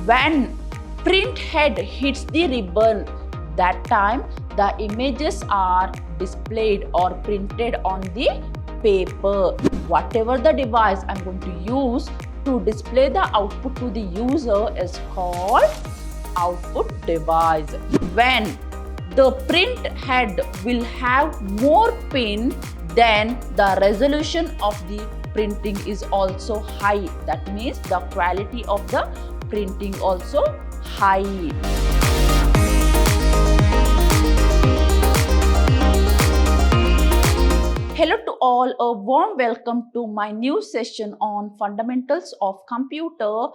When print head hits the ribbon, that time the images are displayed or printed on the paper. Whatever the device I'm going to use to display the output to the user is called output device. When the print head will have more pin, then the resolution of the printing is also high. That means the quality of the printing also high. Hello to all, a warm welcome to my new session on fundamentals of computer,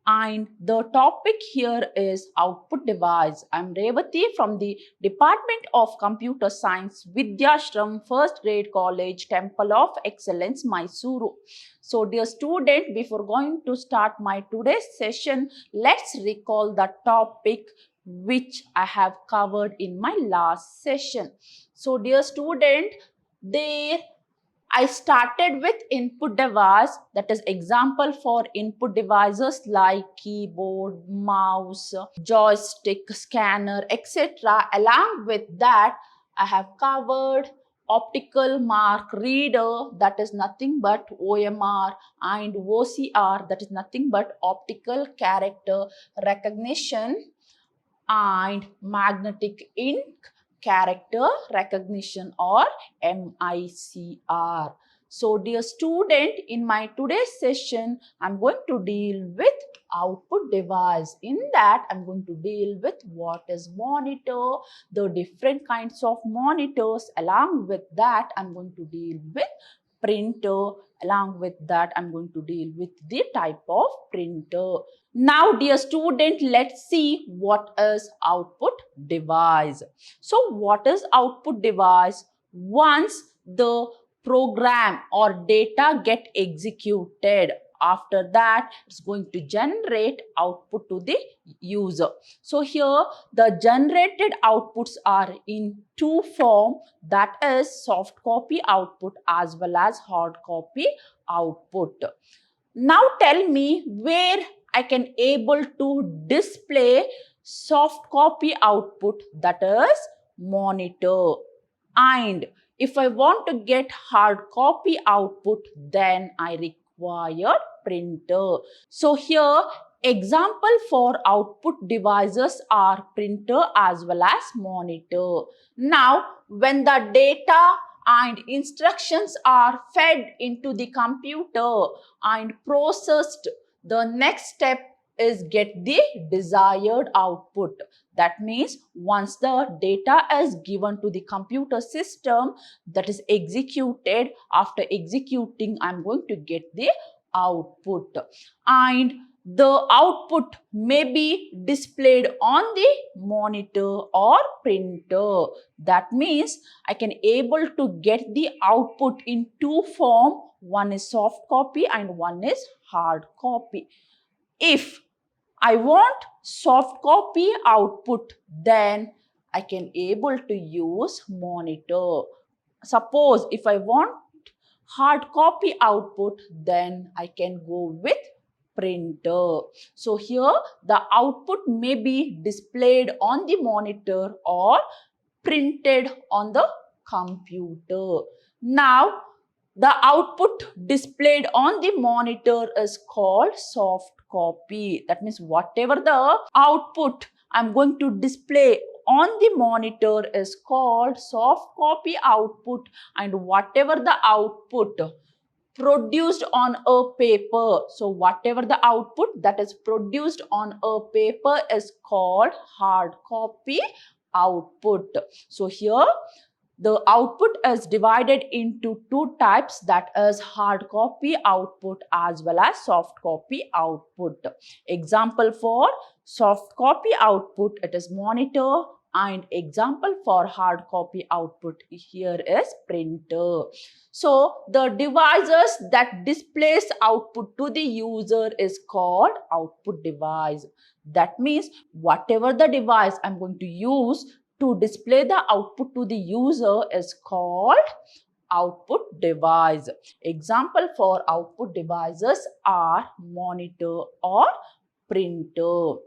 and the topic here is output device. I'm Revati from the Department of Computer Science, Vidhyaashram, First Grade College, Temple of Excellence, Mysuru. So dear student, before going to start my today's session, let's recall the topic which I have covered in my last session. So dear student, there I started with input device, that is example for input devices like keyboard, mouse, joystick, scanner, etc. Along with that, I have covered optical mark reader, that is nothing but OMR, and OCR, that is nothing but optical character recognition, and magnetic ink character recognition or MYSUR. So dear student, in my today's session, I'm going to deal with output device. In that, I'm going to deal with what is monitor, the different kinds of monitors. Along with that, I'm going to deal with printer. Along with that, I'm going to deal with the type of printer. Now, dear student, let's see what is output device. So, what is output device? Once the program or data get executed, after that, it's going to generate output to the user. So, here the generated outputs are in two forms, that is soft copy output as well as hard copy output. Now, tell me where I can able to display soft copy output, that is monitor. And if I want to get hard copy output, then I require printer. So here example for output devices are printer as well as monitor. Now when the data and instructions are fed into the computer and processed, the next step is get the desired output. That means once the data is given to the computer system, that is executed. After executing, I'm going to get the output. And the output may be displayed on the monitor or printer. That means I can able to get the output in two forms. One is soft copy and one is hard copy. If I want soft copy output, then I can able to use monitor. Suppose if I want hard copy output, then I can go with printer. So here the output may be displayed on the monitor or printed on the computer. Now the output displayed on the monitor is called soft copy. That means whatever the output I'm going to display on the monitor is called soft copy output, and whatever the output produced on a paper, so whatever the output that is produced on a paper is called hard copy output. So here the output is divided into two types, that is hard copy output as well as soft copy output. Example for soft copy output, it is monitor, and example for hard copy output here is printer. So the devices that displays output to the user is called output device. That means whatever the device I'm going to use to display the output to the user is called output device. Example for output devices are monitor or printer.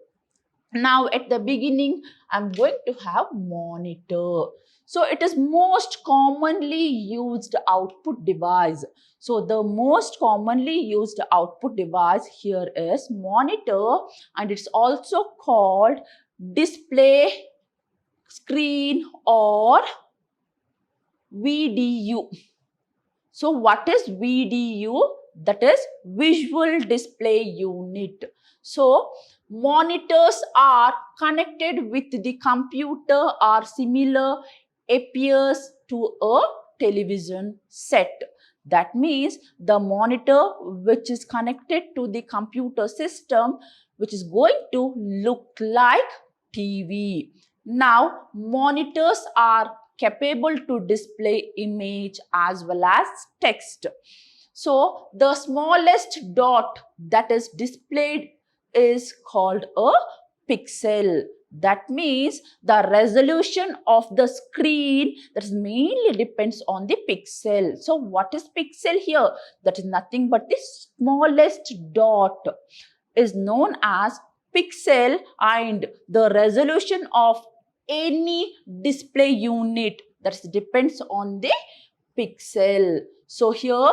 Now at the beginning, I'm going to have monitor. So it is most commonly used output device. So the most commonly used output device here is monitor, and it's also called display screen or VDU. So what is VDU? That is visual display unit. So monitors are connected with the computer or similar, appears to a television set. That means the monitor which is connected to the computer system, which is going to look like TV. Now monitors are capable to display image as well as text. So the smallest dot that is displayed is called a pixel. That means the resolution of the screen that is mainly depends on the pixel. So what is pixel here? That is nothing but the smallest dot is known as pixel, and the resolution of any display unit that depends on the pixel. So here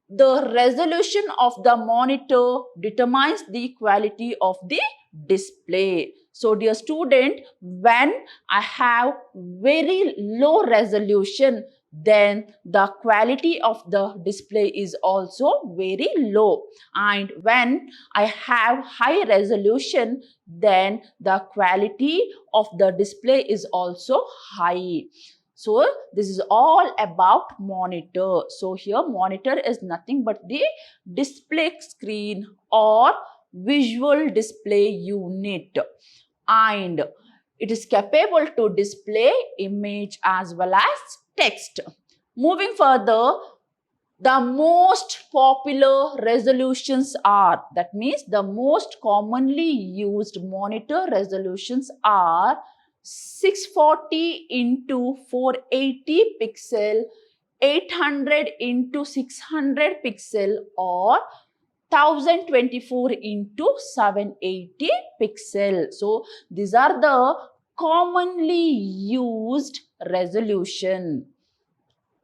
the resolution of the monitor determines the quality of the display. So dear student, when I have very low resolution, then the quality of the display is also very low. And when I have high resolution, then the quality of the display is also high. So this is all about monitor. So here monitor is nothing but the display screen or visual display unit, and it is capable to display image as well as text. Moving further, the most popular resolutions are, that means the most commonly used monitor resolutions are 640 into 480 pixel, 800 into 600 pixel, or 1024 into 780 pixel. So these are the commonly used resolution.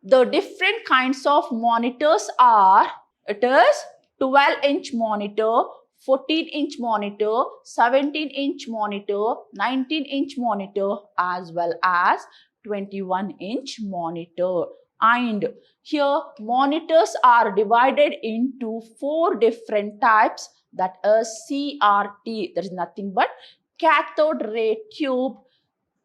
The different kinds of monitors are, it is 12-inch monitor, 14-inch monitor, 17-inch monitor, 19-inch monitor, as well as 21-inch monitor. And here monitors are divided into 4 different types, that is CRT, that is nothing but cathode ray tube.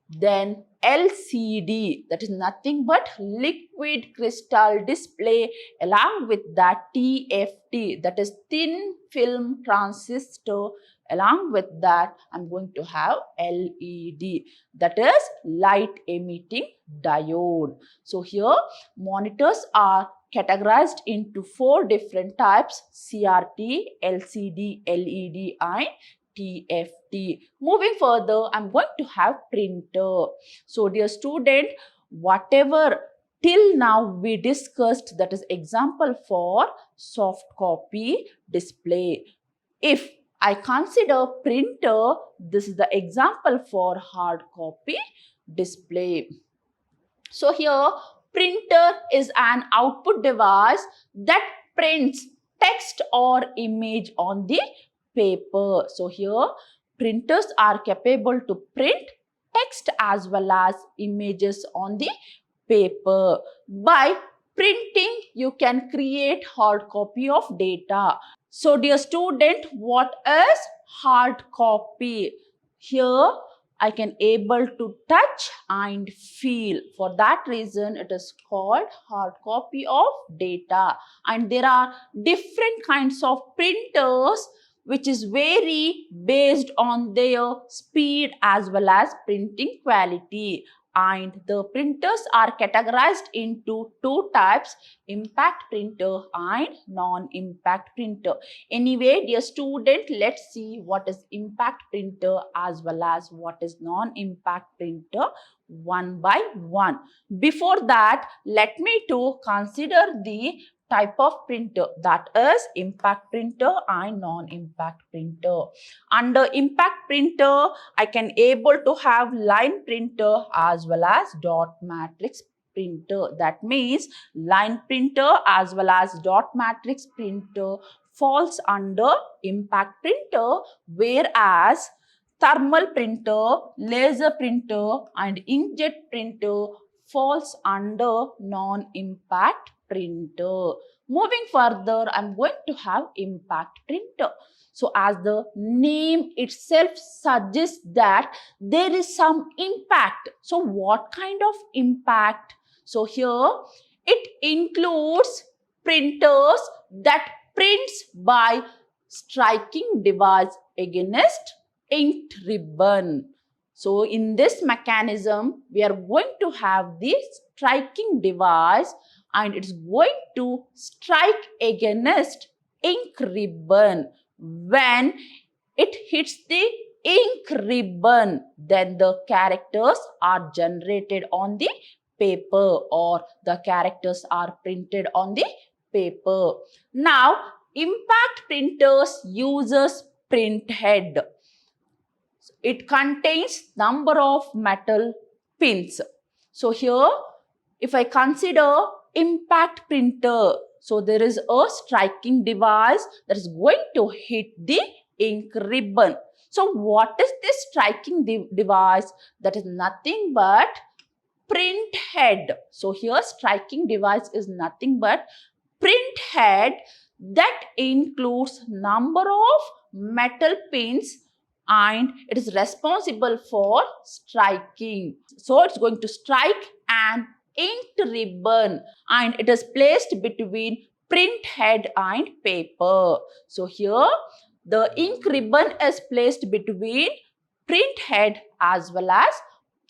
Then LCD, that is nothing but liquid crystal display, along with that TFT, that is thin film transistor. Along with that, I'm going to have LED, that is light emitting diode. So here monitors are categorized into 4 different types: CRT, LCD, LED, and TFT. Moving further, I'm going to have printer. So dear student, whatever till now we discussed, that is example for soft copy display. If I consider printer, this is the example for hard copy display. So here printer is an output device that prints text or image on the paper. So here printers are capable to print text as well as images on the paper. By printing, you can create hard copy of data. So dear student, what is hard copy? Here I can able to touch and feel. For that reason, it is called hard copy of data. And there are different kinds of printers which is vary based on their speed as well as printing quality. And the printers are categorized into 2 types: impact printer and non-impact printer. Anyway, dear student, let's see what is impact printer as well as what is non-impact printer one by one. Before that, let me to consider the type of printer, that is impact printer and non-impact printer. Under impact printer, I can able to have line printer as well as dot matrix printer. That means line printer as well as dot matrix printer falls under impact printer, whereas thermal printer, laser printer and inkjet printer falls under non-impact printer. Moving further, I'm going to have impact printer. So as the name itself suggests that there is some impact. So what kind of impact? So here it includes printers that prints by striking device against inked ribbon. So in this mechanism, we are going to have this striking device and it's going to strike against ink ribbon. When it hits the ink ribbon, then the characters are generated on the paper or the characters are printed on the paper. Now, impact printers uses print head. It contains number of metal pins. So here, if I consider impact printer, so there is a striking device that is going to hit the ink ribbon. So what is this striking device? That is nothing but print head. So here striking device is nothing but print head that includes number of metal pins and it is responsible for striking. So it's going to strike an inked ribbon and it is placed between print head and paper. So here the ink ribbon is placed between print head as well as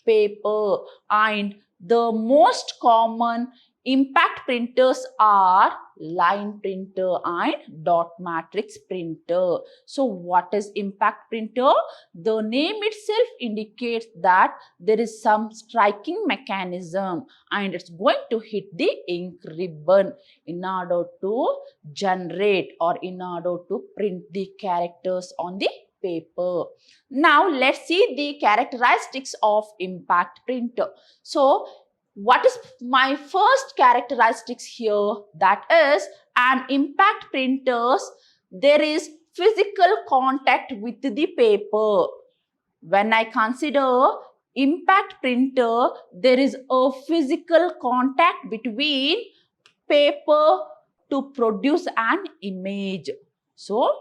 paper, and the most common impact printers are line printer and dot matrix printer. So what is impact printer? The name itself indicates that there is some striking mechanism and it's going to hit the ink ribbon in order to generate or in order to print the characters on the paper. Now let's see the characteristics of impact printer. So what is my first characteristics here? That is, an impact printers, there is physical contact with the paper. When I consider impact printer, there is a physical contact between paper to produce an image. So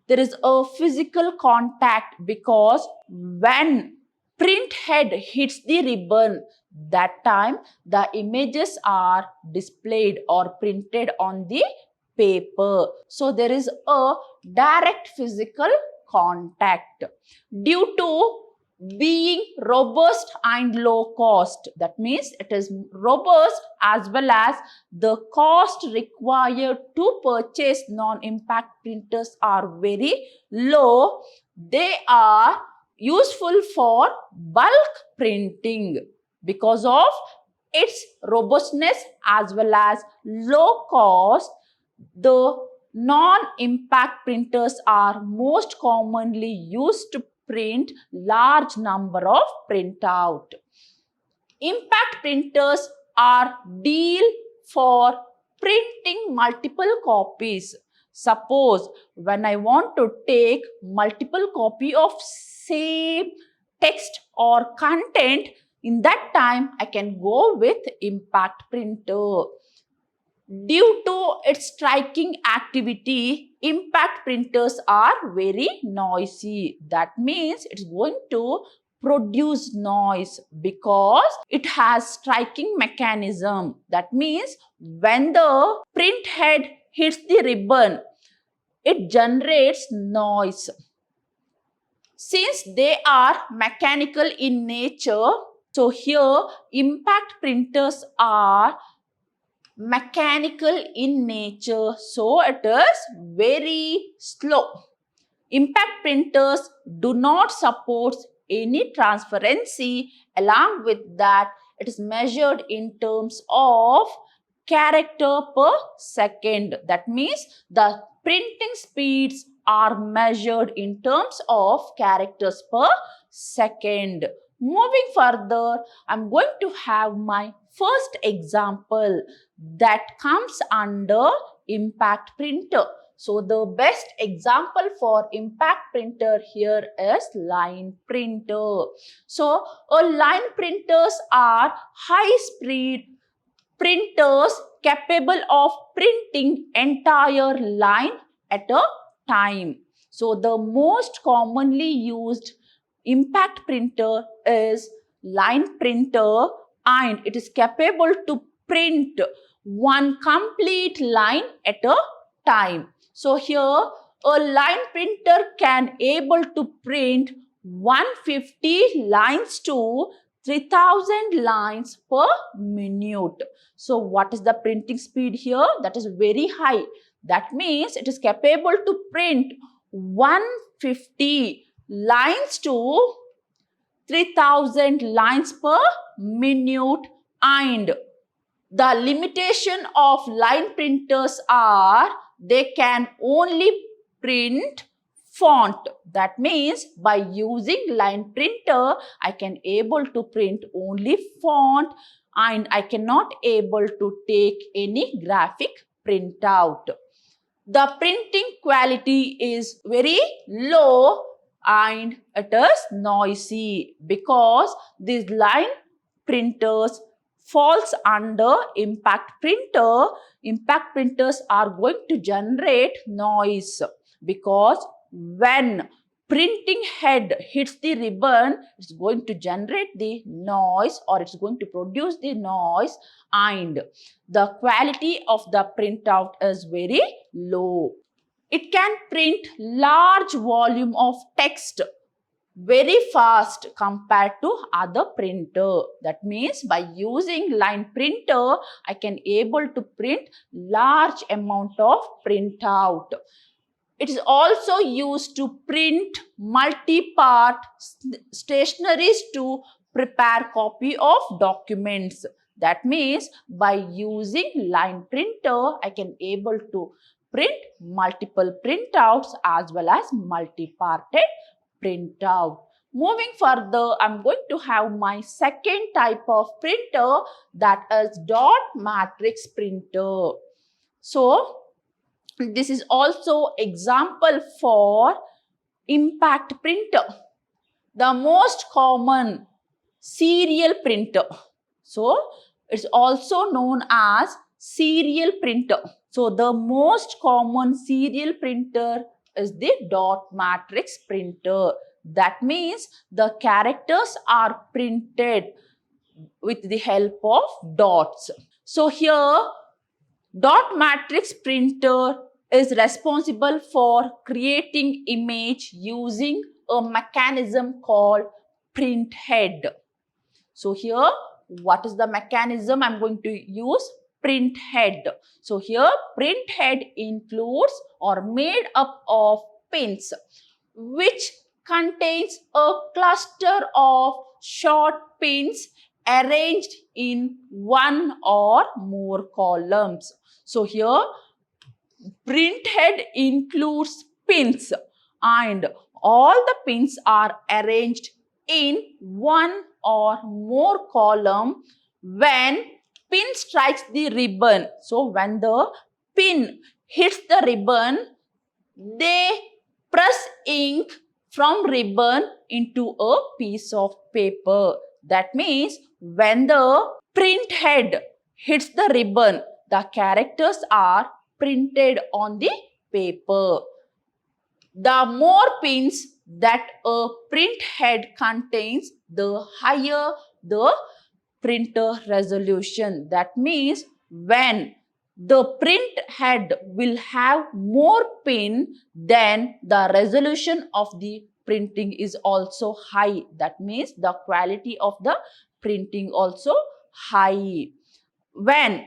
there is a physical contact because when print head hits the ribbon, that time the images are displayed or printed on the paper. So there is a direct physical contact. Due to being robust and low cost, that means it is robust as well as the cost required to purchase non-impact printers are very low. They are useful for bulk printing because of its robustness as well as low cost. The non-impact printers are most commonly used to print large number of printout. Impact printers are deal for printing multiple copies. Suppose when I want to take multiple copy of same text or content, in that time I can go with impact printer. Due to its striking activity, impact printers are very noisy. That means it's going to produce noise because it has striking mechanism. That means when the print head hits the ribbon, it generates noise. Since they are mechanical in nature, so here impact printers are mechanical in nature, so it is very slow. Impact printers do not support any transparency. Along with that, it is measured in terms of character per second. That means the printing speeds are measured in terms of characters per second. Moving further, I'm going to have my first example that comes under impact printer. So the best example for impact printer here is line printer. So line printers are high speed printers capable of printing entire line at a time. So the most commonly used impact printer is line printer, and it is capable to print one complete line at a time. So here a line printer can able to print 150 lines to 3000 lines per minute. So what is the printing speed here? That is very high. That means it is capable to print 150 lines to 3000 lines per minute, and the limitation of line printers are they can only print font. That means by using line printer, I can able to print only font, and I cannot able to take any graphic printout. The printing quality is very low and it is noisy because these line printers falls under impact printer. Impact printers are going to generate noise because when printing head hits the ribbon, it's going to generate the noise, or it's going to produce the noise, and the quality of the printout is very low. It can print large volume of text very fast compared to other printer. That means by using line printer, I can able to print large amount of printout. It is also used to print multi-part stationeries to prepare copy of documents. That means by using line printer, I can able to print multiple printouts as well as multi-parted printout. Moving further, I'm going to have my second type of printer, that is dot matrix printer. So this is also example for impact printer. The most common serial printer. So it's also known as serial printer. So the most common serial printer is the dot matrix printer. That means the characters are printed with the help of dots. So here dot matrix printer is responsible for creating image using a mechanism called print head. So here, what is the mechanism? I'm going to use print head. So here, print head includes or made up of pins, which contains a cluster of short pins arranged in one or more columns. So here, print head includes pins, and all the pins are arranged in one or more column when pin strikes the ribbon. So when the pin hits the ribbon, they press ink from ribbon into a piece of paper. That means when the print head hits the ribbon, the characters are printed on the paper. The more pins that a print head contains, the higher the printer resolution. That means when the print head will have more pin, then the resolution of the printing is also high. That means the quality of the printing also high. When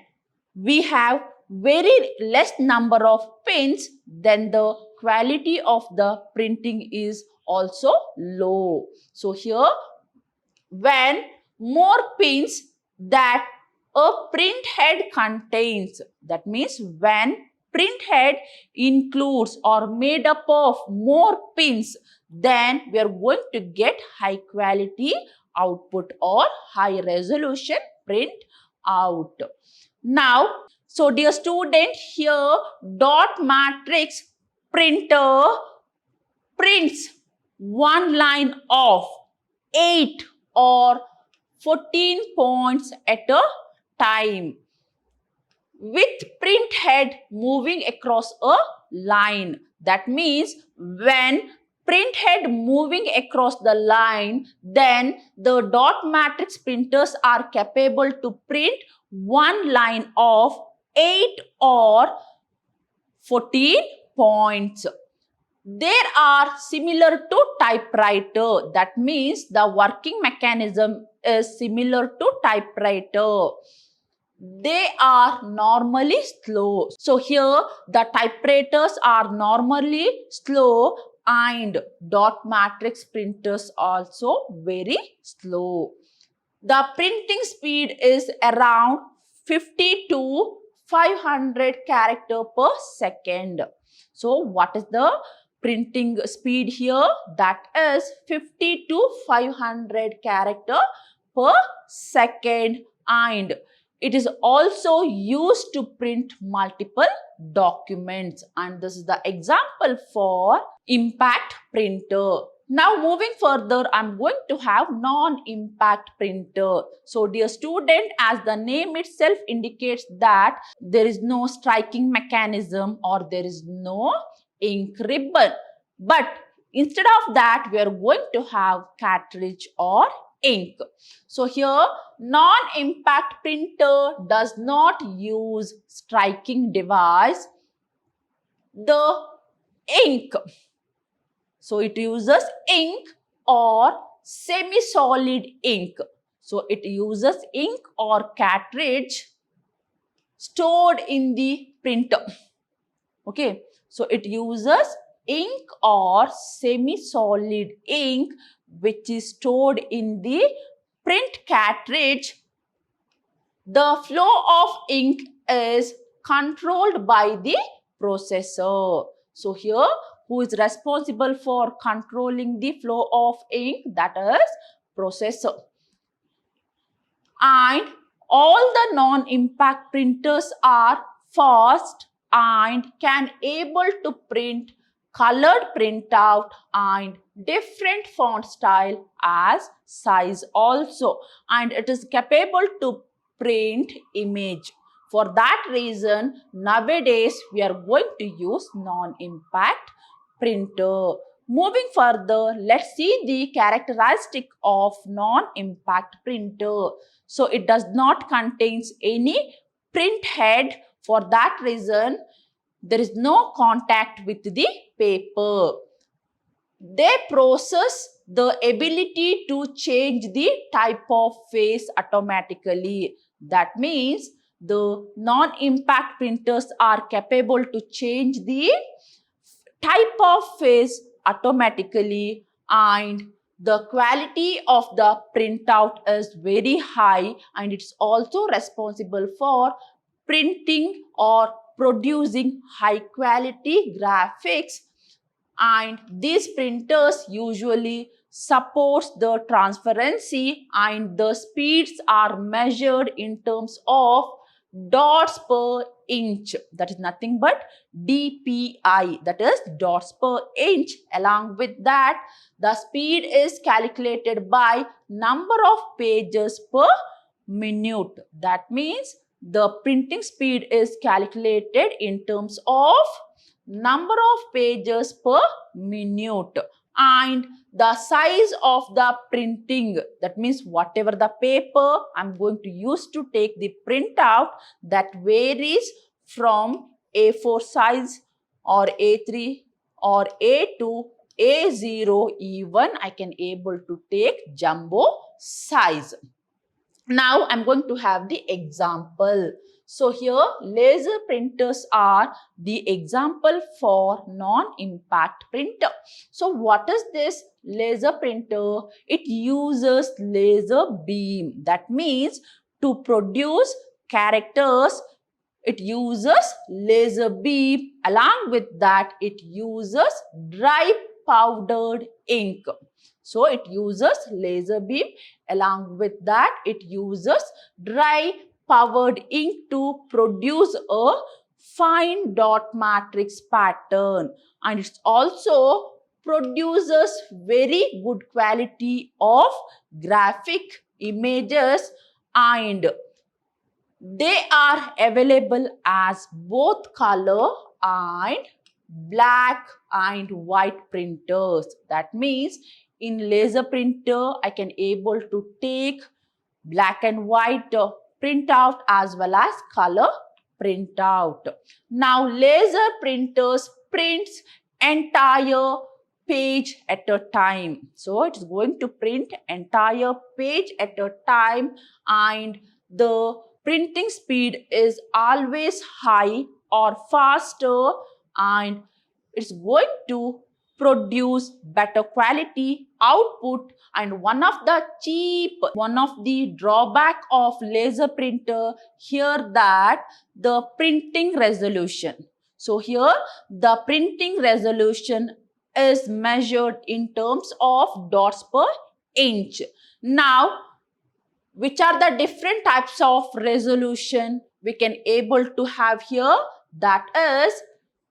we have very less number of pins, then the quality of the printing is also low. So here, when more pins that a print head contains, that means when print head includes or made up of more pins, then we are going to get high quality output or high resolution print out. Now, so dear student, here dot matrix printer prints one line of 8 or 14 points at a time with print head moving across a line. That means when print head moving across the line, then the dot matrix printers are capable to print one line of 8 or 14 points. They are similar to typewriter. That means the working mechanism is similar to typewriter. They are normally slow. So here the typewriters are normally slow and dot matrix printers also very slow. The printing speed is around 50 to 500 character per second. So what is the printing speed here? That is 50 to 500 character per second, and it is also used to print multiple documents, and this is the example for impact printer. Now moving further, I'm going to have non-impact printer. So dear student, as the name itself indicates that there is no striking mechanism or there is no ink ribbon. But instead of that, we are going to have cartridge or ink. So here non-impact printer does not use striking device. The ink, so it uses ink or semi-solid ink. So it uses ink or cartridge stored in the printer. Okay, so it uses ink or semi-solid ink which is stored in the print cartridge. The flow of ink is controlled by the processor. So here, who is responsible for controlling the flow of ink? That is processor. And all the non-impact printers are fast and can able to print colored printout and different font style as size also, and it is capable to print image. For that reason, nowadays we are going to use non-impact printer. Moving further, let's see the characteristic of non-impact printer. So it does not contain any print head. For that reason, there is no contact with the paper. They possess the ability to change the type of face automatically. That means the non-impact printers are capable to change the type of face automatically, and the quality of the printout is very high, and it's also responsible for printing or producing high quality graphics. And these printers usually supports the transparency, and the speeds are measured in terms of dots per inch. That is nothing but DPI, that is dots per inch. Along with that, the speed is calculated by number of pages per minute. That means the printing speed is calculated in terms of number of pages per minute, and the size of the printing, that means whatever the paper I'm going to use to take the printout, that varies from A4 size or A3 or A2, A0, even I can able to take jumbo size. Now I'm going to have the example. So here laser printers are the example for non-impact printer. So what is this laser printer? It uses laser beam. That means to produce characters, it uses laser beam. Along with that, it uses dry powdered ink. So it uses laser beam. Along with that, it uses dry powdered ink to produce a fine dot matrix pattern. And it also produces very good quality of graphic images, and they are available as both color and black and white printers. That means in laser printer, I can able to take black and white printout as well as color printout. Now laser printers prints entire page at a time. So it's going to print entire page at a time, and the printing speed is always high or faster, and it's going to produce better quality output. And one of the drawback of laser printer here, that the printing resolution. So here the printing resolution is measured in terms of dots per inch. Now, which are the different types of resolution we can able to have here? That is,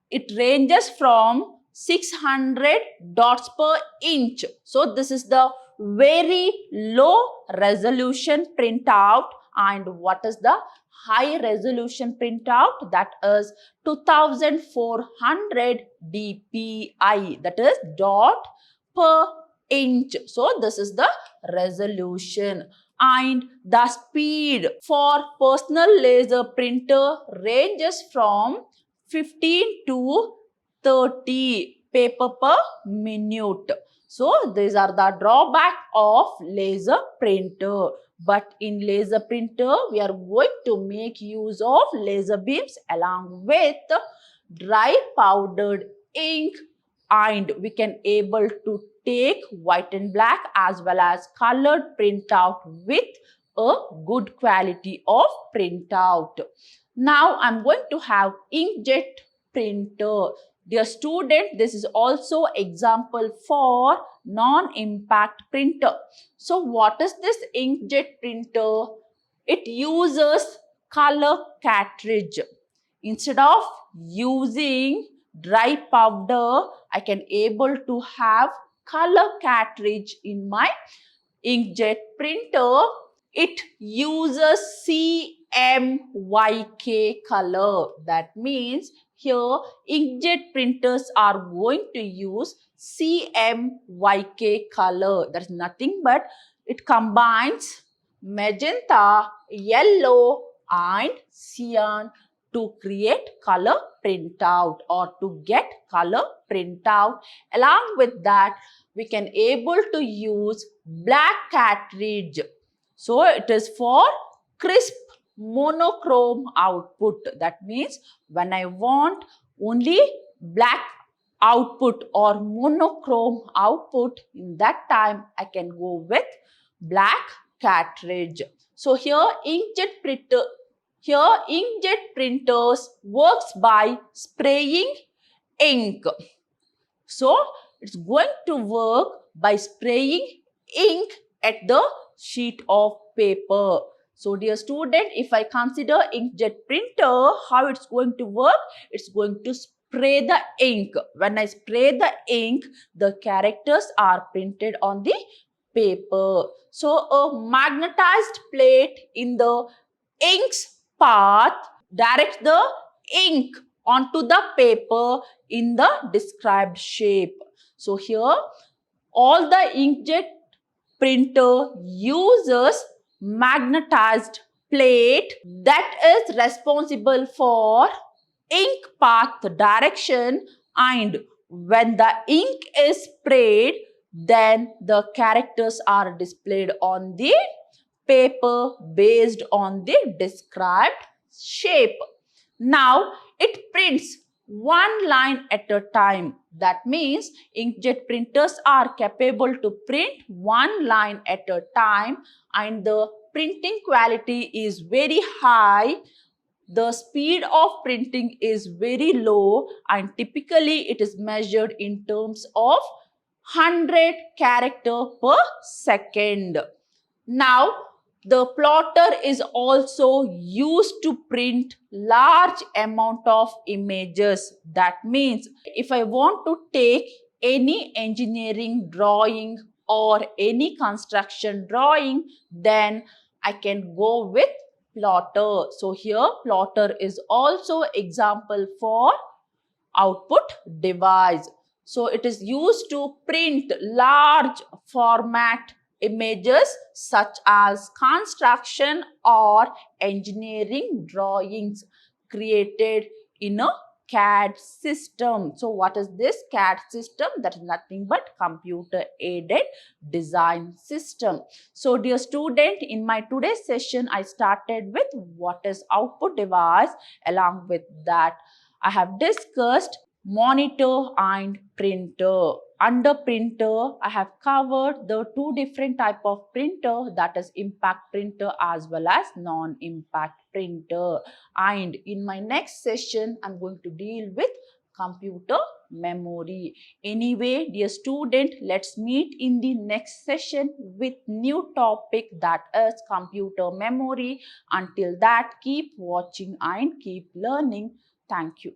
it ranges from 600 dots per inch. So this is the very low resolution printout. And what is the high resolution printout? That is 2400 dpi, that is dot per inch. So this is the resolution. And the speed for personal laser printer ranges from 15 to 30 paper per minute. So these are the drawback of laser printer. But in laser printer, we are going to make use of laser beams along with dry powdered ink, and we can able to take white and black as well as colored printout with a good quality of printout. Now I'm going to have inkjet printer. Dear student, this is also example for non-impact printer. So what is this inkjet printer? It uses color cartridge. Instead of using dry powder, I can able to have color cartridge in my inkjet printer. It uses CMYK color. That means here inkjet printers are going to use CMYK color. That is nothing but it combines magenta, yellow and cyan to create color printout or to get color printout. Along with that, we can able to use black cartridge. So it is for crisp monochrome output. That means when I want only black output or monochrome output, in that time I can go with black cartridge. So here inkjet printers works by spraying ink. So it's going to work by spraying ink at the sheet of paper. So dear student, if I consider inkjet printer, how it's going to work? It's going to spray the ink. When I spray the ink, the characters are printed on the paper. So a magnetized plate in the ink's path directs the ink onto the paper in the described shape. So here all the inkjet printer uses magnetized plate that is responsible for ink path direction, and when the ink is sprayed, then the characters are displayed on the paper based on the described shape. Now it prints one line at a time. That means inkjet printers are capable to print one line at a time, and the printing quality is very high, the speed of printing is very low, and typically it is measured in terms of 100 character per second. Now, the plotter is also used to print large amount of images. That means if I want to take any engineering drawing or any construction drawing, then I can go with plotter. So here plotter is also example for output device. So it is used to print large format images such as construction or engineering drawings created in a CAD system. So what is this CAD system? That is nothing but computer aided design system. So dear student, in my today's session, I started with what is output device. Along with that, I have discussed monitor and printer. Under printer, I have covered the two different type of printer, that is impact printer as well as non-impact printer. And in my next session, I'm going to deal with computer memory. Anyway, dear student, let's meet in the next session with new topic, that is computer memory. Until that, keep watching and keep learning. Thank you.